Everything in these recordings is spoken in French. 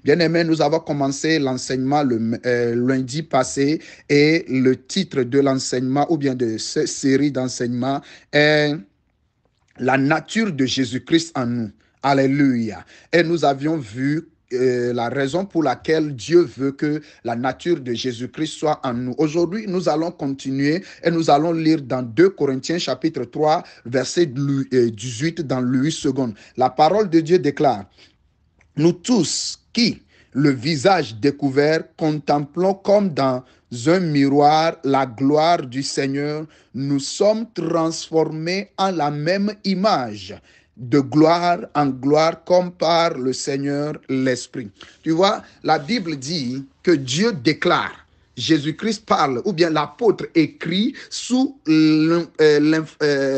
Bien-aimés, nous avons commencé l'enseignement le lundi passé et le titre de l'enseignement ou bien de cette série d'enseignements est la nature de Jésus-Christ en nous. Alléluia. Et nous avions vu la raison pour laquelle Dieu veut que la nature de Jésus-Christ soit en nous. Aujourd'hui, nous allons continuer et nous allons lire dans 2 Corinthiens chapitre 3, verset 18 dans le 8 secondes. La parole de Dieu déclare: nous tous qui, le visage découvert, contemplons comme dans un miroir la gloire du Seigneur, nous sommes transformés en la même image, de gloire en gloire, comme par le Seigneur l'Esprit. Tu vois, la Bible dit que Dieu déclare. Jésus-Christ parle, ou bien l'apôtre écrit sous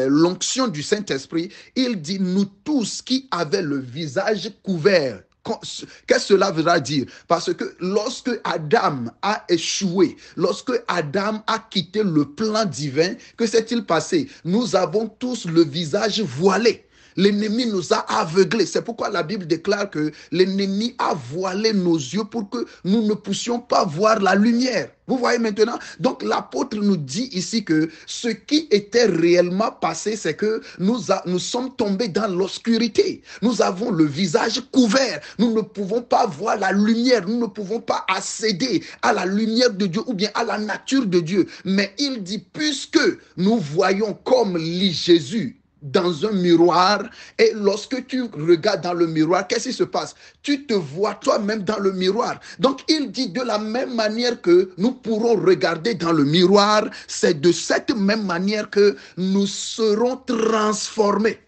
l'onction du Saint-Esprit. Il dit, nous tous qui avaient le visage couvert. Qu'est-ce que cela voudra dire? Parce que lorsque Adam a échoué, lorsque Adam a quitté le plan divin, que s'est-il passé? Nous avons tous le visage voilé. L'ennemi nous a aveuglés. C'est pourquoi la Bible déclare que l'ennemi a voilé nos yeux pour que nous ne puissions pas voir la lumière. Vous voyez maintenant? Donc l'apôtre nous dit ici que ce qui était réellement passé, c'est que nous sommes tombés dans l'obscurité. Nous avons le visage couvert. Nous ne pouvons pas voir la lumière. Nous ne pouvons pas accéder à la lumière de Dieu ou bien à la nature de Dieu. Mais il dit, puisque nous voyons comme lit Jésus dans un miroir, et lorsque tu regardes dans le miroir, qu'est-ce qui se passe? Tu te vois toi-même dans le miroir. Donc il dit, de la même manière que nous pourrons regarder dans le miroir, c'est de cette même manière que nous serons transformés.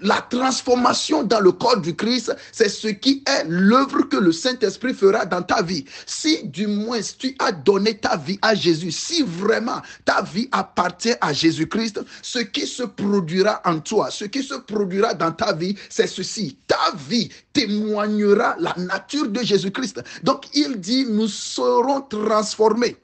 La transformation dans le corps du Christ, c'est ce qui est l'œuvre que le Saint-Esprit fera dans ta vie. Si du moins tu as donné ta vie à Jésus, si vraiment ta vie appartient à Jésus-Christ, ce qui se produira en toi, ce qui se produira dans ta vie, c'est ceci. Ta vie témoignera la nature de Jésus-Christ. Donc il dit, nous serons transformés.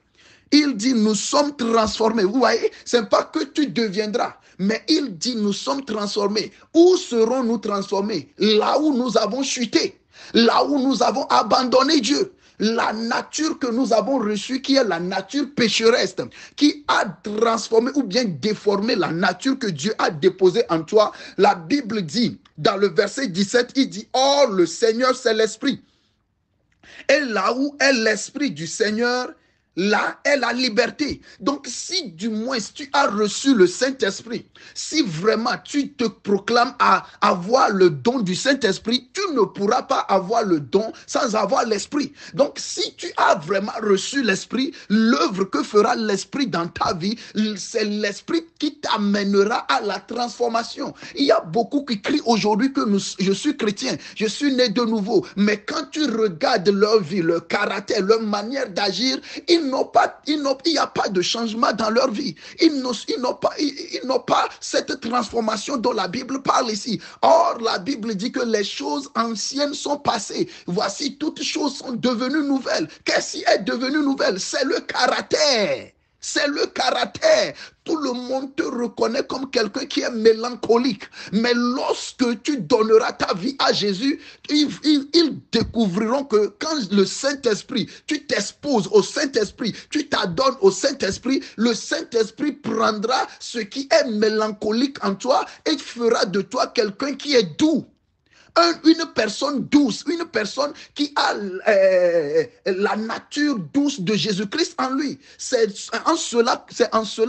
Il dit, nous sommes transformés. Vous voyez, ce n'est pas que tu deviendras, mais il dit, nous sommes transformés. Où serons-nous transformés? Là où nous avons chuté, là où nous avons abandonné Dieu. La nature que nous avons reçue, qui est la nature pécheresse, qui a transformé ou bien déformé la nature que Dieu a déposée en toi. La Bible dit, dans le verset 17, il dit, or le Seigneur c'est l'Esprit. Et là où est l'Esprit du Seigneur, là est la liberté. Donc si du moins tu as reçu le Saint-Esprit, si vraiment tu te proclames à avoir le don du Saint-Esprit, tu ne pourras pas avoir le don sans avoir l'Esprit. Donc si tu as vraiment reçu l'Esprit, l'œuvre que fera l'Esprit dans ta vie, c'est l'Esprit qui t'amènera à la transformation. Il y a beaucoup qui crient aujourd'hui que je suis chrétien, je suis né de nouveau, mais quand tu regardes leur vie, leur caractère, leur manière d'agir, il n'y a pas de changement dans leur vie. Ils n'ont pas cette transformation dont la Bible parle ici. Or, la Bible dit que les choses anciennes sont passées. Voici, toutes choses sont devenues nouvelles. Qu'est-ce qui est devenu nouvelle? C'est le caractère. C'est le caractère. Tout le monde te reconnaît comme quelqu'un qui est mélancolique. Mais lorsque tu donneras ta vie à Jésus, ils découvriront que quand le Saint-Esprit, tu t'exposes au Saint-Esprit, tu t'adonnes au Saint-Esprit, le Saint-Esprit prendra ce qui est mélancolique en toi et fera de toi quelqu'un qui est doux. Une personne douce, une personne qui a la nature douce de Jésus-Christ en lui. C'est en cela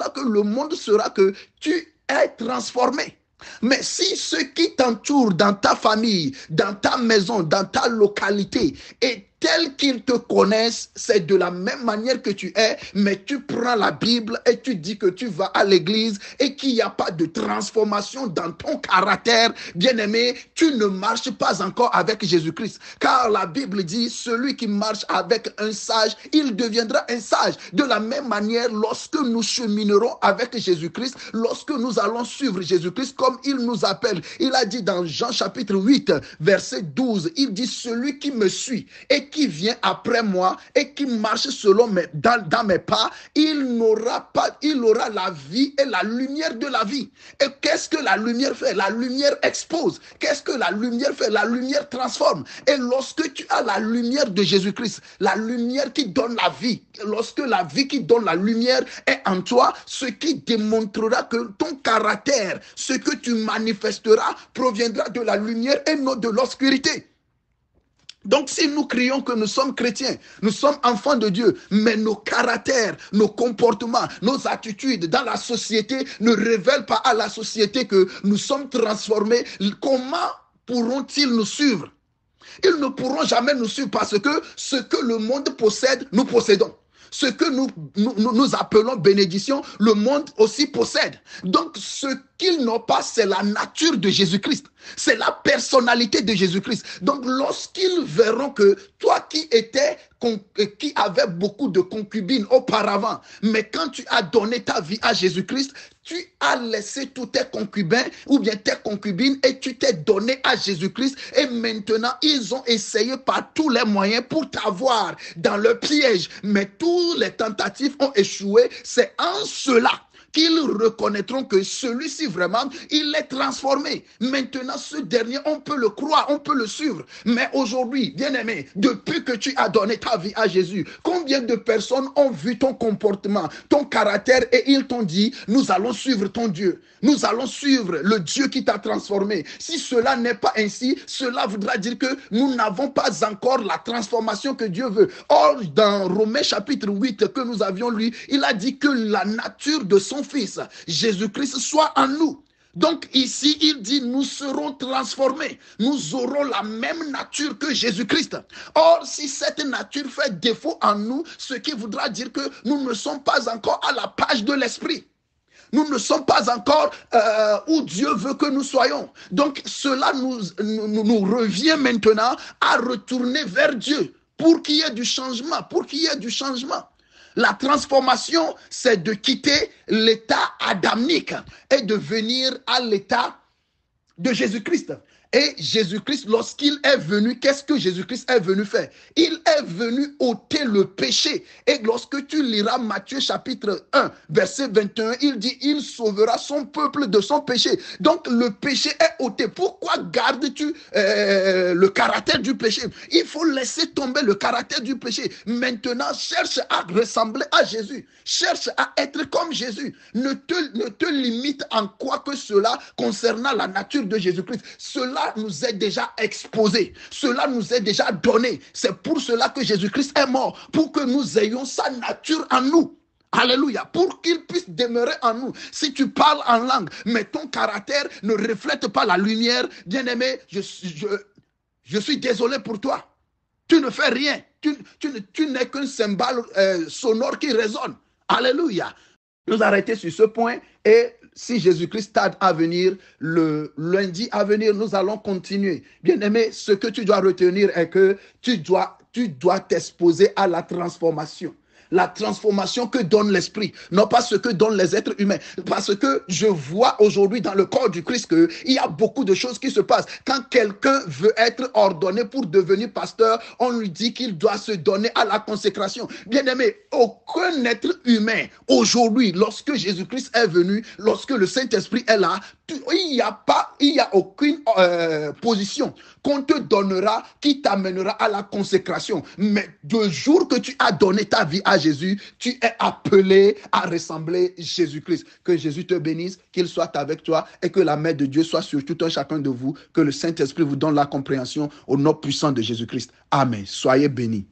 que le monde saura que tu es transformé. Mais si ceux qui t'entourent dans ta famille, dans ta maison, dans ta localité, et tels qu'ils te connaissent, c'est de la même manière que tu es, mais tu prends la Bible et tu dis que tu vas à l'église et qu'il n'y a pas de transformation dans ton caractère, bien-aimé, tu ne marches pas encore avec Jésus-Christ. Car la Bible dit, celui qui marche avec un sage, il deviendra un sage. De la même manière, lorsque nous cheminerons avec Jésus-Christ, lorsque nous allons suivre Jésus-Christ comme il nous appelle, il a dit dans Jean chapitre 8, verset 12, il dit, celui qui me suit et qui vient après moi et qui marche dans mes pas, il aura la vie et la lumière de la vie. Et qu'est-ce que la lumière fait? La lumière expose. Qu'est-ce que la lumière fait? La lumière transforme. Et lorsque tu as la lumière de Jésus-Christ, la lumière qui donne la vie, lorsque la vie qui donne la lumière est en toi, ce qui démontrera que ton caractère, ce que tu manifesteras, proviendra de la lumière et non de l'obscurité. Donc si nous crions que nous sommes chrétiens, nous sommes enfants de Dieu, mais nos caractères, nos comportements, nos attitudes dans la société ne révèlent pas à la société que nous sommes transformés, comment pourront-ils nous suivre? Ils ne pourront jamais nous suivre parce que ce que le monde possède, nous possédons. Ce que nous appelons bénédiction, le monde aussi possède. Donc, ce qu'ils n'ont pas, c'est la nature de Jésus-Christ. C'est la personnalité de Jésus-Christ. Donc, lorsqu'ils verront que toi qui avais beaucoup de concubines auparavant, mais quand tu as donné ta vie à Jésus-Christ, tu as laissé tous tes concubins ou bien tes concubines et tu t'es donné à Jésus-Christ. Et maintenant, ils ont essayé par tous les moyens pour t'avoir dans le piège. Mais toutes les tentatives ont échoué. C'est en cela qu'ils reconnaîtront que celui-ci vraiment, il est transformé. Maintenant, ce dernier, on peut le croire, on peut le suivre. Mais aujourd'hui, bien-aimé, depuis que tu as donné ta vie à Jésus, combien de personnes ont vu ton comportement, ton caractère et ils t'ont dit, nous allons suivre ton Dieu. Nous allons suivre le Dieu qui t'a transformé. Si cela n'est pas ainsi, cela voudra dire que nous n'avons pas encore la transformation que Dieu veut. Or, dans Romains chapitre 8 que nous avions lu, il a dit que la nature de son Fils, Jésus-Christ, soit en nous. Donc ici, il dit, nous serons transformés. Nous aurons la même nature que Jésus-Christ. Or, si cette nature fait défaut en nous, ce qui voudra dire que nous ne sommes pas encore à la page de l'esprit. Nous ne sommes pas encore où Dieu veut que nous soyons. Donc cela nous revient maintenant à retourner vers Dieu pour qu'il y ait du changement, pour qu'il y ait du changement. La transformation, c'est de quitter l'état adamique et de venir à l'état de Jésus-Christ. Et Jésus-Christ, lorsqu'il est venu, qu'est-ce que Jésus-Christ est venu faire? Il est venu ôter le péché. Et lorsque tu liras Matthieu chapitre 1, verset 21, il dit, il sauvera son peuple de son péché. Donc le péché est ôté. Pourquoi gardes-tu le caractère du péché? Il faut laisser tomber le caractère du péché. Maintenant, cherche à ressembler à Jésus. Cherche à être comme Jésus. Ne te limite en quoi que cela concernant la nature de Jésus-Christ. Cela nous est déjà exposé. Cela nous est déjà donné. C'est pour cela que Jésus-Christ est mort. Pour que nous ayons sa nature en nous. Alléluia. Pour qu'il puisse demeurer en nous. Si tu parles en langue, mais ton caractère ne reflète pas la lumière, bien-aimé, je suis désolé pour toi. Tu ne fais rien. Tu n'es qu'un cymbale sonore qui résonne. Alléluia. Nous arrêter sur ce point et si Jésus-Christ tarde à venir, le lundi à venir, nous allons continuer. Bien-aimé, ce que tu dois retenir est que tu dois t'exposer à la transformation. La transformation que donne l'esprit, non pas ce que donnent les êtres humains. Parce que je vois aujourd'hui dans le corps du Christ qu'il y a beaucoup de choses qui se passent. Quand quelqu'un veut être ordonné pour devenir pasteur, on lui dit qu'il doit se donner à la consécration. Bien-aimé, aucun être humain aujourd'hui, lorsque Jésus-Christ est venu, lorsque le Saint-Esprit est là, il n'y a aucune position qu'on te donnera qui t'amènera à la consécration. Mais le jour que tu as donné ta vie à Jésus, tu es appelé à ressembler à Jésus-Christ. Que Jésus te bénisse, qu'il soit avec toi et que la main de Dieu soit sur tout un chacun de vous. Que le Saint-Esprit vous donne la compréhension au nom puissant de Jésus-Christ. Amen. Soyez bénis.